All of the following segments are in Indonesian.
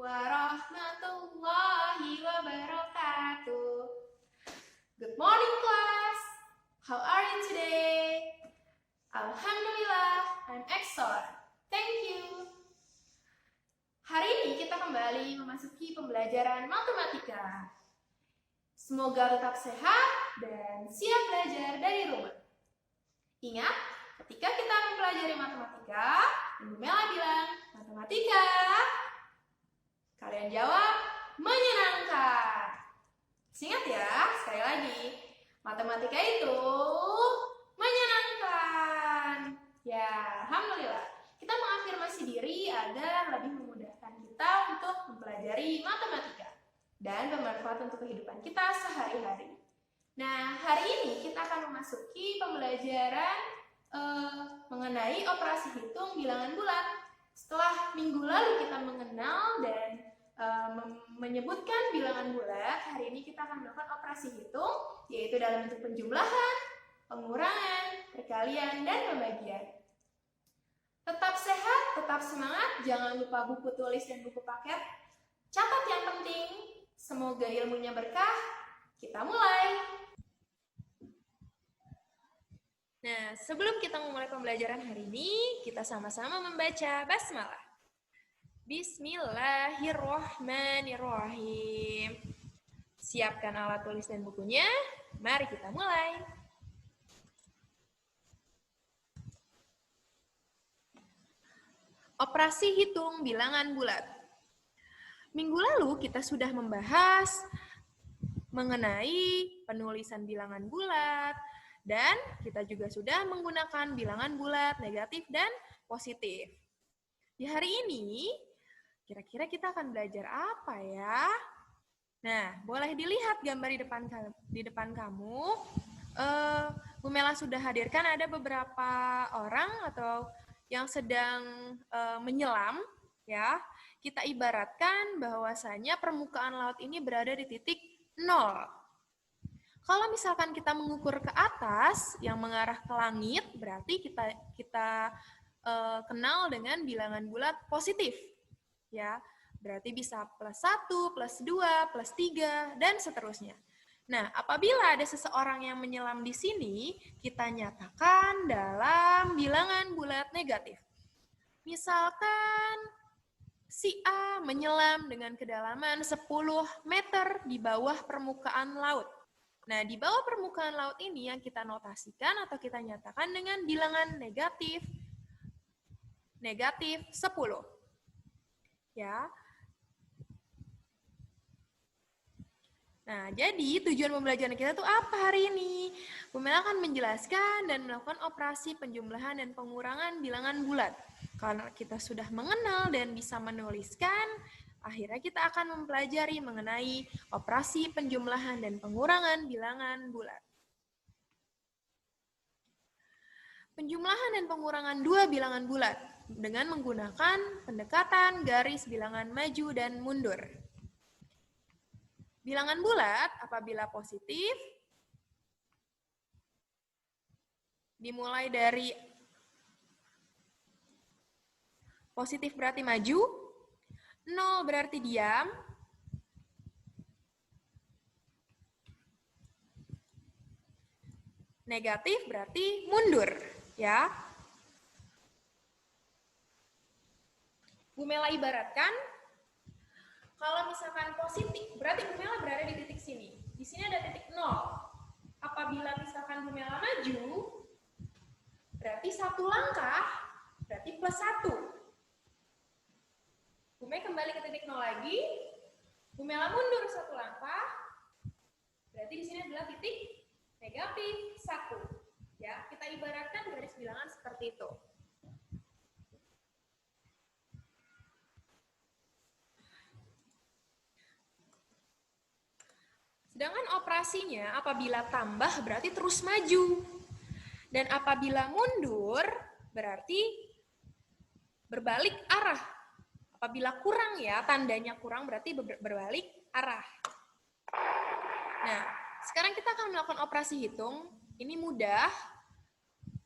warahmatullahi wabarakatuh. Good morning, class. How are you today? Alhamdulillah, I'm excellent. Thank you. Hari ini kita kembali memasuki pembelajaran matematika. Semoga tetap sehat dan siap belajar dari rumah. Ingat, ketika kita mempelajari matematika, Ibu Mela bilang, matematika. Kalian jawab, menyenangkan. Ingat ya, sekali lagi, matematika itu menyenangkan. Ya, alhamdulillah. Kita mengafirmasi diri agar lebih memudahkan kita untuk mempelajari matematika dan bermanfaat untuk kehidupan kita sehari-hari. Nah, hari ini kita akan memasuki pembelajaran mengenai operasi hitung bilangan bulat. Setelah minggu lalu kita mengenal dan menyebutkan bilangan bulat, hari ini kita akan melakukan operasi hitung, yaitu dalam bentuk penjumlahan, pengurangan, perkalian, dan pembagian. Tetap sehat, tetap semangat, jangan lupa buku tulis dan buku paket. Catat yang penting, semoga ilmunya berkah. Kita mulai. Nah, sebelum kita memulai pembelajaran hari ini, kita sama-sama membaca basmalah. Bismillahirrohmanirrohim. Siapkan alat tulis dan bukunya. Mari kita mulai. Operasi hitung bilangan bulat. Minggu lalu kita sudah membahas mengenai penulisan bilangan bulat, dan kita juga sudah menggunakan bilangan bulat, negatif, dan positif. Di hari ini, kira-kira kita akan belajar apa ya? Nah, boleh dilihat gambar di depan kamu. Bu Mela sudah hadirkan ada beberapa orang atau yang sedang menyelam, ya. Kita ibaratkan bahwasanya permukaan laut ini berada di titik 0. Kalau misalkan kita mengukur ke atas yang mengarah ke langit, berarti kita kenal dengan bilangan bulat positif, ya. Berarti bisa +1, +2, +3 dan seterusnya. Nah, apabila ada seseorang yang menyelam di sini, kita nyatakan dalam bilangan bulat negatif. Misalkan si A menyelam dengan kedalaman 10 meter di bawah permukaan laut. Nah, di bawah permukaan laut ini yang kita notasikan atau kita nyatakan dengan bilangan negatif 10. Ya. Nah, jadi tujuan pembelajaran kita itu apa hari ini? Bu Mela akan menjelaskan dan melakukan operasi penjumlahan dan pengurangan bilangan bulat. Karena kita sudah mengenal dan bisa menuliskan, akhirnya kita akan mempelajari mengenai operasi penjumlahan dan pengurangan bilangan bulat. Penjumlahan dan pengurangan dua bilangan bulat dengan menggunakan pendekatan garis bilangan maju dan mundur. Bilangan bulat apabila positif, dimulai dari positif berarti maju, 0 berarti diam, negatif berarti mundur, ya. Bu Mela ibaratkan, kalau misalkan positif, berarti Bu Mela berada di titik sini. Di sini ada titik 0. Apabila misalkan Bu Mela maju, berarti 1 langkah, berarti +1. Bu Mela kembali ke titik 0 lagi, Bu Mela mundur 1 langkah, berarti di sini adalah titik negatif 1. Ya, kita ibaratkan garis bilangan seperti itu. Sedangkan operasinya apabila tambah berarti terus maju. Dan apabila mundur berarti berbalik arah. Apabila kurang ya, tandanya kurang berarti berbalik arah. Nah, sekarang kita akan melakukan operasi hitung. Ini mudah.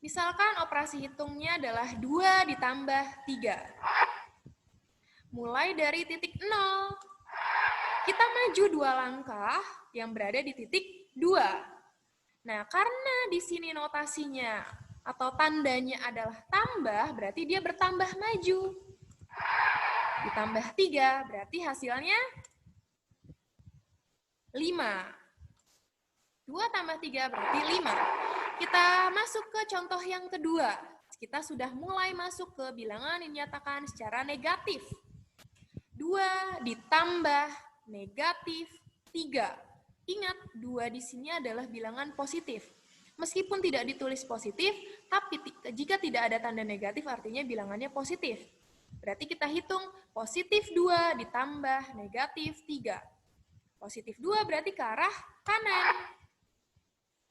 Misalkan operasi hitungnya adalah 2 ditambah 3. Mulai dari titik 0. Kita maju 2 langkah yang berada di titik 2. Nah, karena di sini notasinya atau tandanya adalah tambah, berarti dia bertambah maju. Ditambah 3, berarti hasilnya 5. 2 tambah 3 berarti 5. Kita masuk ke contoh yang kedua. Kita sudah mulai masuk ke bilangan yang dinyatakan secara negatif. 2 ditambah negatif 3. Ingat, 2 di sini adalah bilangan positif. Meskipun tidak ditulis positif, tapi jika tidak ada tanda negatif artinya bilangannya positif. Berarti kita hitung positif 2 ditambah negatif 3. Positif 2 berarti ke arah kanan.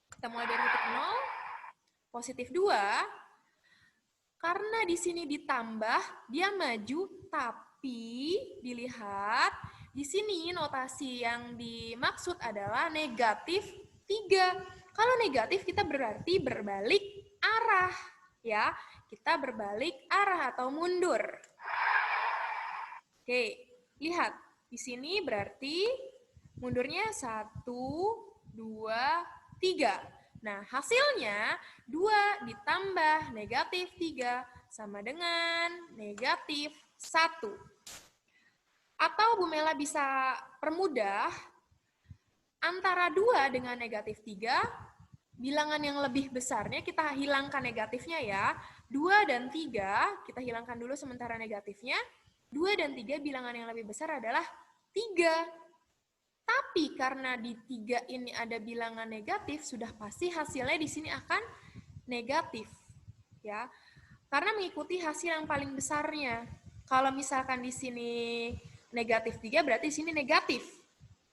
Kita mulai dari titik 0. Positif 2, karena di sini ditambah, dia maju, tapi dilihat di sini notasi yang dimaksud adalah negatif 3. Kalau negatif kita berarti berbalik arah, ya. Kita berbalik arah atau mundur. Oke, lihat. Di sini berarti mundurnya 1, 2, 3. Nah, hasilnya 2 ditambah negatif 3 sama dengan negatif 1. Atau Bu Mela bisa permudah, antara 2 dengan negatif 3, bilangan yang lebih besarnya kita hilangkan negatifnya ya. 2 dan 3, kita hilangkan dulu sementara negatifnya. 2 dan 3 bilangan yang lebih besar adalah 3. Tapi karena di 3 ini ada bilangan negatif, sudah pasti hasilnya di sini akan negatif. Ya. Karena mengikuti hasil yang paling besarnya. Kalau misalkan di sini negatif 3, berarti di sini negatif.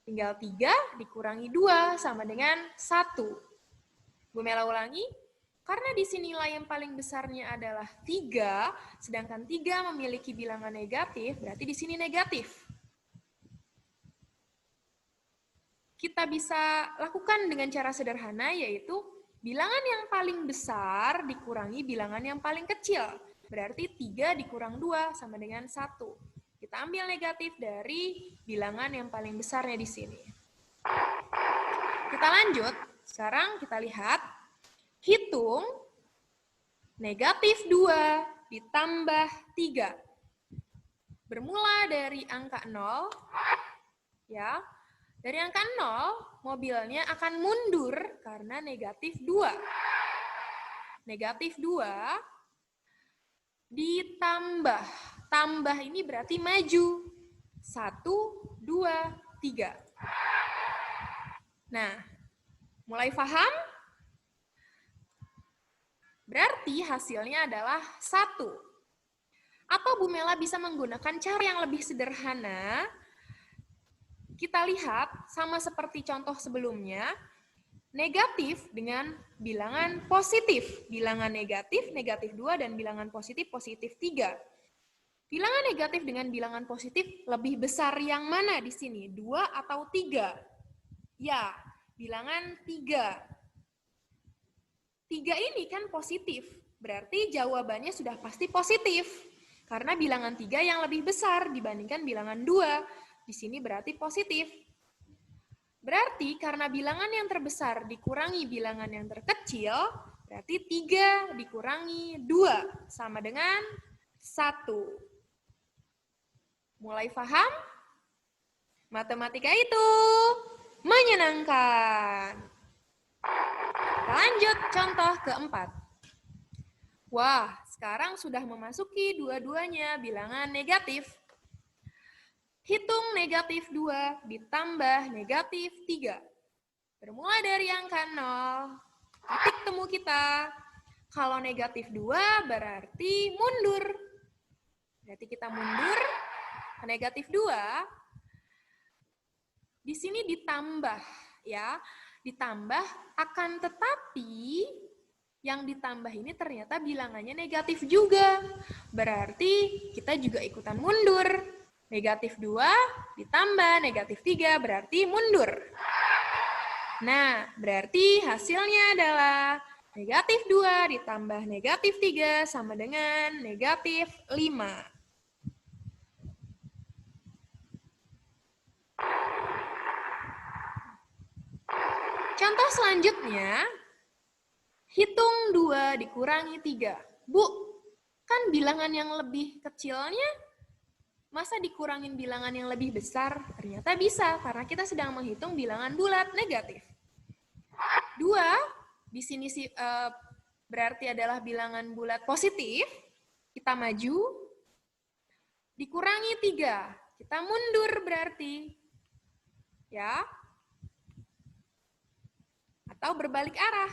Tinggal 3 dikurangi 2 sama dengan 1. Bu Mela ulangi. Karena di sini nilai yang paling besarnya adalah 3, sedangkan 3 memiliki bilangan negatif, berarti di sini negatif. Kita bisa lakukan dengan cara sederhana, yaitu bilangan yang paling besar dikurangi bilangan yang paling kecil. Berarti 3 dikurang 2 sama dengan 1. Kita ambil negatif dari bilangan yang paling besarnya di sini. Kita lanjut. Sekarang kita lihat. Hitung negatif 2 ditambah 3. Bermula dari angka 0, ya. Dari angka 0, mobilnya akan mundur karena negatif 2. Negatif 2 ditambah. Tambah ini berarti maju. 1, 2, 3. Nah, mulai paham? Berarti hasilnya adalah 1. Atau Bu Mela bisa menggunakan cara yang lebih sederhana. Kita lihat, sama seperti contoh sebelumnya, negatif dengan bilangan positif. Bilangan negatif, negatif 2, dan bilangan positif, positif 3. Bilangan negatif dengan bilangan positif lebih besar yang mana di sini? 2 atau 3? Ya, bilangan 3. 3 ini kan positif, berarti jawabannya sudah pasti positif. Karena bilangan 3 yang lebih besar dibandingkan bilangan 2. Di sini berarti positif. Berarti karena bilangan yang terbesar dikurangi bilangan yang terkecil, berarti 3 dikurangi 2 sama dengan 1. Mulai paham? Matematika itu menyenangkan. Kita lanjut contoh keempat. Wah, sekarang sudah memasuki dua-duanya bilangan negatif. Hitung negatif 2 ditambah negatif 3. Bermula dari angka 0, titik temu kita. Kalau negatif 2 berarti mundur. Berarti kita mundur ke negatif 2. Di sini ditambah, ya. Ditambah, akan tetapi yang ditambah ini ternyata bilangannya negatif juga. Berarti kita juga ikutan mundur. Negatif 2 ditambah negatif 3 berarti mundur. Nah, berarti hasilnya adalah negatif 2 ditambah negatif 3 sama dengan negatif 5. Contoh selanjutnya, hitung 2 dikurangi 3. Bu, kan bilangan yang lebih kecilnya masa dikurangin bilangan yang lebih besar? Ternyata bisa, karena kita sedang menghitung bilangan bulat negatif. 2 di sini berarti adalah bilangan bulat positif. Kita maju. Dikurangi 3. Kita mundur berarti. Ya. Atau berbalik arah.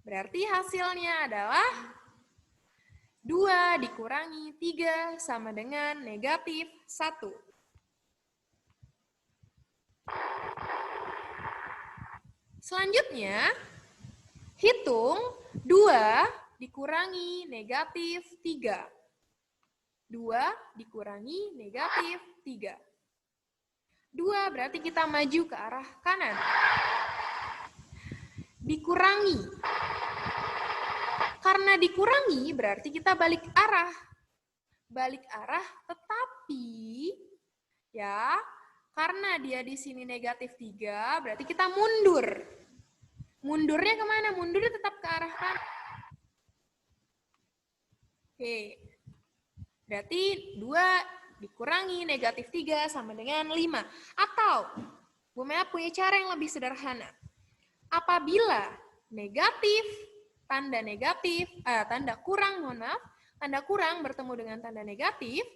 Berarti hasilnya adalah 2 dikurangi 3 sama dengan negatif 1. Selanjutnya, hitung 2 dikurangi negatif 3. 2 dikurangi negatif 3. 2 berarti kita maju ke arah kanan. Dikurangi. Karena dikurangi berarti kita balik arah. Balik arah tetapi ya, karena dia di sini negatif 3 berarti kita mundur. Mundurnya kemana? Mundurnya tetap ke arah kanan. Oke. Berarti 2 dikurangi negatif 3 sama dengan 5. Atau Bu Mela punya cara yang lebih sederhana. Apabila tanda kurang bertemu dengan tanda negatif,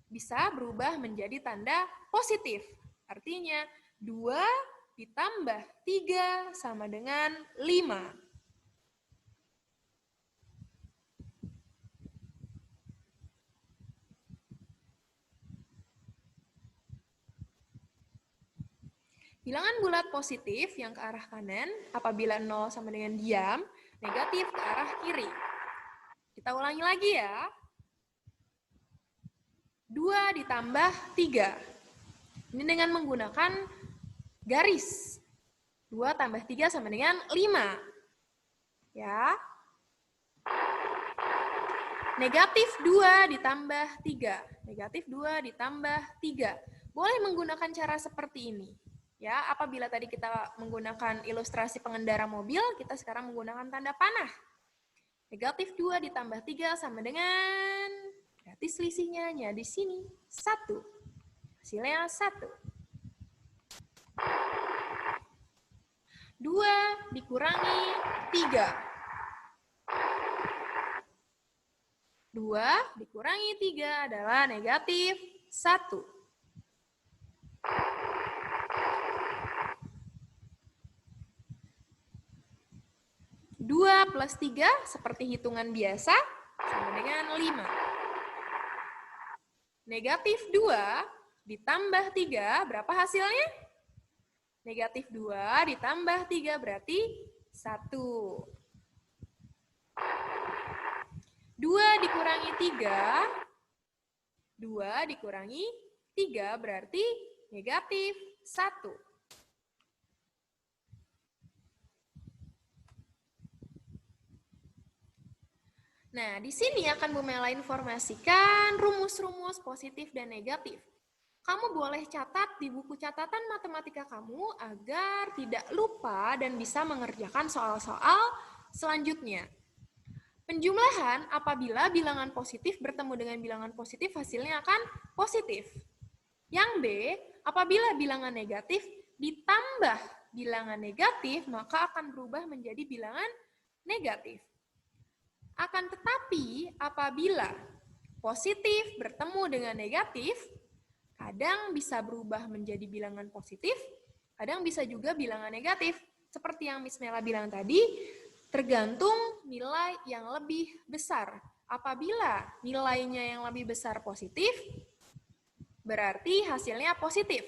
bisa berubah menjadi tanda positif. Artinya 2 ditambah 3 sama dengan 5. Bilangan bulat positif yang ke arah kanan, apabila 0 sama dengan diam, negatif ke arah kiri. Kita ulangi lagi ya. 2 ditambah 3. Ini dengan menggunakan garis. 2 tambah 3 sama dengan 5. Ya. Negatif 2 ditambah 3. Negatif 2 ditambah 3. Boleh menggunakan cara seperti ini. Ya, apabila tadi kita menggunakan ilustrasi pengendara mobil, kita sekarang menggunakan tanda panah. Negatif 2 ditambah 3 sama dengan, berarti selisihnya hanya di sini, 1. Hasilnya 1. 2 dikurangi 3. 2 dikurangi 3 adalah negatif 1. 2 plus 3 seperti hitungan biasa sama dengan 5. Negatif 2 ditambah 3, berapa hasilnya? Negatif 2 ditambah 3 berarti 1. 2 dikurangi 3, 2 dikurangi 3 berarti negatif 1. Nah, di sini akan Bu Mela informasikan rumus-rumus positif dan negatif. Kamu boleh catat di buku catatan matematika kamu agar tidak lupa dan bisa mengerjakan soal-soal selanjutnya. Penjumlahan apabila bilangan positif bertemu dengan bilangan positif hasilnya akan positif. Yang B, apabila bilangan negatif ditambah bilangan negatif maka akan berubah menjadi bilangan negatif. Akan tetapi, apabila positif bertemu dengan negatif, kadang bisa berubah menjadi bilangan positif, kadang bisa juga bilangan negatif. Seperti yang Miss Mela bilang tadi, tergantung nilai yang lebih besar. Apabila nilainya yang lebih besar positif, berarti hasilnya positif.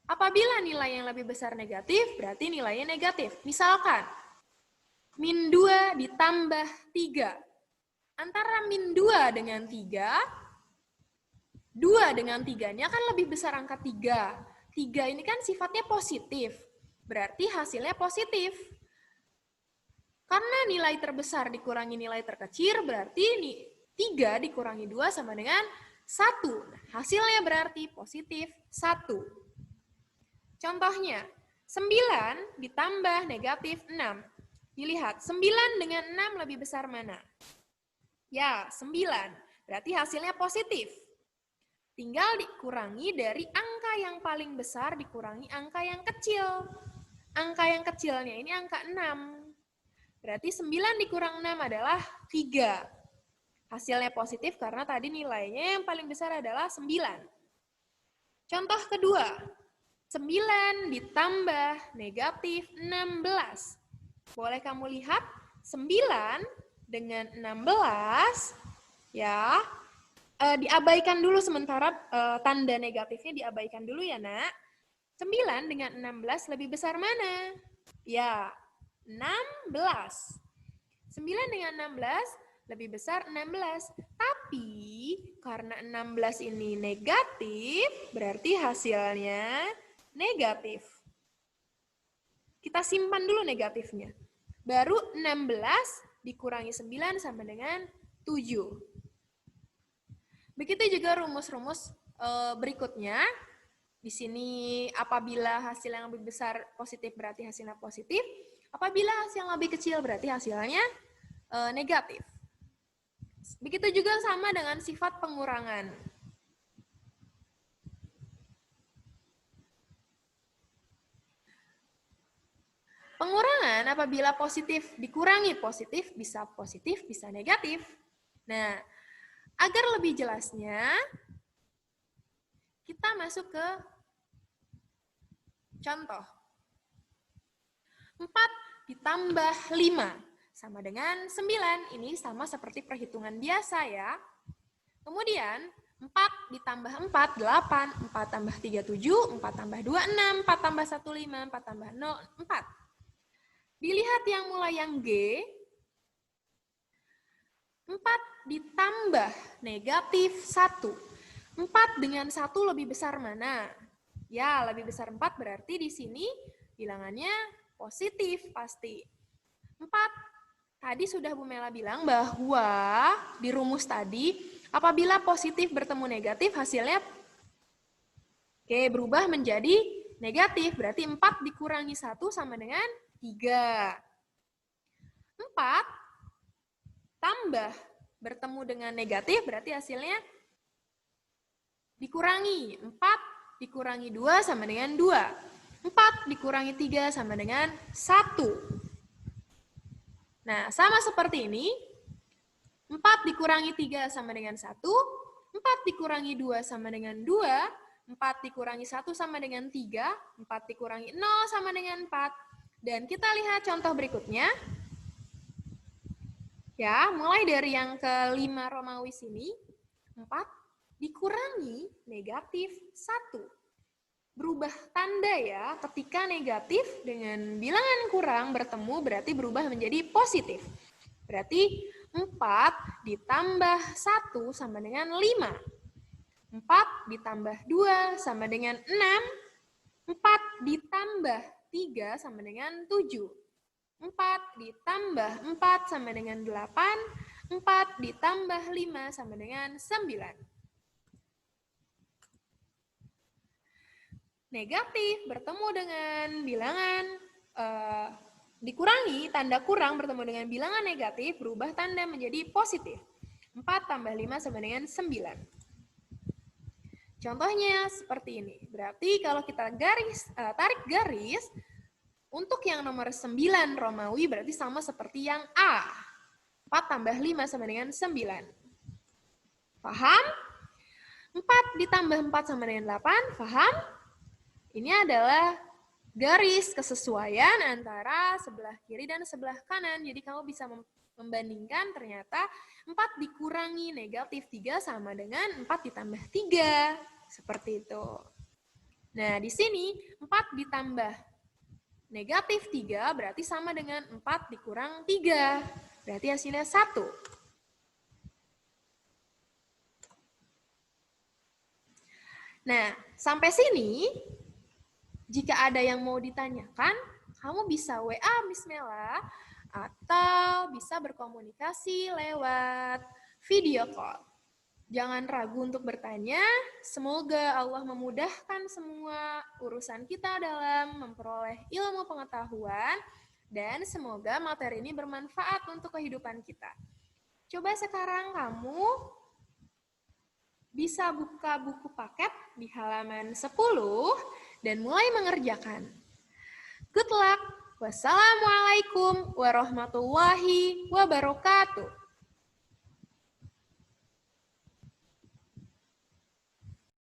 Apabila nilai yang lebih besar negatif, berarti nilainya negatif. Misalkan, min 2 ditambah 3. Antara min 2 dengan 3, 2 dengan 3-nya kan lebih besar angka 3. 3 ini kan sifatnya positif, berarti hasilnya positif. Karena nilai terbesar dikurangi nilai terkecil, berarti 3 dikurangi 2 sama dengan 1. Hasilnya berarti positif 1. Contohnya, 9 ditambah negatif 6. Dilihat, 9 dengan 6 lebih besar mana? Ya, 9. Berarti hasilnya positif. Tinggal dikurangi dari angka yang paling besar dikurangi angka yang kecil. Angka yang kecilnya ini angka 6. Berarti 9 dikurang 6 adalah 3. Hasilnya positif karena tadi nilainya yang paling besar adalah 9. Contoh kedua, 9 ditambah negatif 16. Boleh kamu lihat 9 dengan 16 ya. Diabaikan dulu sementara tanda negatifnya diabaikan dulu ya, Nak. 9 dengan 16 lebih besar mana? Ya, 16. 9 dengan 16 lebih besar 16. Tapi karena 16 ini negatif, berarti hasilnya negatif. Kita simpan dulu negatifnya. Baru 16 dikurangi 9 sama dengan 7. Begitu juga rumus-rumus berikutnya. Di sini apabila hasil yang lebih besar positif berarti hasilnya positif. Apabila hasil yang lebih kecil berarti hasilnya negatif. Begitu juga sama dengan sifat pengurangan. Pengurangan apabila positif dikurangi positif, bisa negatif. Nah, agar lebih jelasnya, kita masuk ke contoh. 4 ditambah 5 sama dengan 9. Ini sama seperti perhitungan biasa ya. Kemudian 4 ditambah 4, 8. 4 tambah 3, 7. 4 tambah 2, 6. 4 tambah 1, 5. 4 tambah 0, 4. Dilihat yang mulai yang G. 4 ditambah negatif 1. 4 dengan 1 lebih besar mana? Ya, lebih besar 4 berarti di sini bilangannya positif pasti. 4. Tadi sudah Bu Mela bilang bahwa di rumus tadi, apabila positif bertemu negatif, hasilnya berubah menjadi negatif. Berarti 4 dikurangi 1 sama dengan 3. 4 tambah bertemu dengan negatif, berarti hasilnya dikurangi. 4 dikurangi 2 sama dengan 2. 4 dikurangi 3 sama dengan 1. Nah, sama seperti ini. 4 dikurangi 3 sama dengan 1. 4 dikurangi 2 sama dengan 2. 4 dikurangi 1 sama dengan 3. 4 dikurangi 0 sama dengan 4. Dan kita lihat contoh berikutnya. Ya, mulai dari yang kelima Romawi sini. 4 dikurangi negatif 1. Berubah tanda ya, ketika negatif dengan bilangan kurang bertemu berarti berubah menjadi positif. Berarti 4 ditambah 1 sama dengan 5. 4 ditambah 2 sama dengan 6. 4 ditambah 3 sama dengan 7. 4 ditambah 4 sama dengan 8. 4 ditambah 5 sama dengan 9. Negatif bertemu dengan bilangan dikurangi, tanda kurang bertemu dengan bilangan negatif, berubah tanda menjadi positif. 4 tambah 5 sama dengan 9. Contohnya seperti ini. Berarti kalau kita tarik garis, untuk yang nomor 9 Romawi berarti sama seperti yang A. 4 tambah 5 sama dengan 9. Paham? 4 ditambah 4 sama dengan 8. Paham? Ini adalah garis kesesuaian antara sebelah kiri dan sebelah kanan. Jadi kamu bisa membandingkan ternyata 4 dikurangi negatif 3 sama dengan 4 ditambah 3. Seperti itu. Nah, di sini 4 ditambah negatif 3 berarti sama dengan 4 dikurang 3. Berarti hasilnya 1. Nah, sampai sini, jika ada yang mau ditanyakan, kamu bisa WA Miss Mela atau bisa berkomunikasi lewat video call. Jangan ragu untuk bertanya. Semoga Allah memudahkan semua urusan kita dalam memperoleh ilmu pengetahuan dan semoga materi ini bermanfaat untuk kehidupan kita. Coba sekarang kamu bisa buka buku paket di halaman 10 dan mulai mengerjakan. Good luck. Wassalamualaikum warahmatullahi wabarakatuh.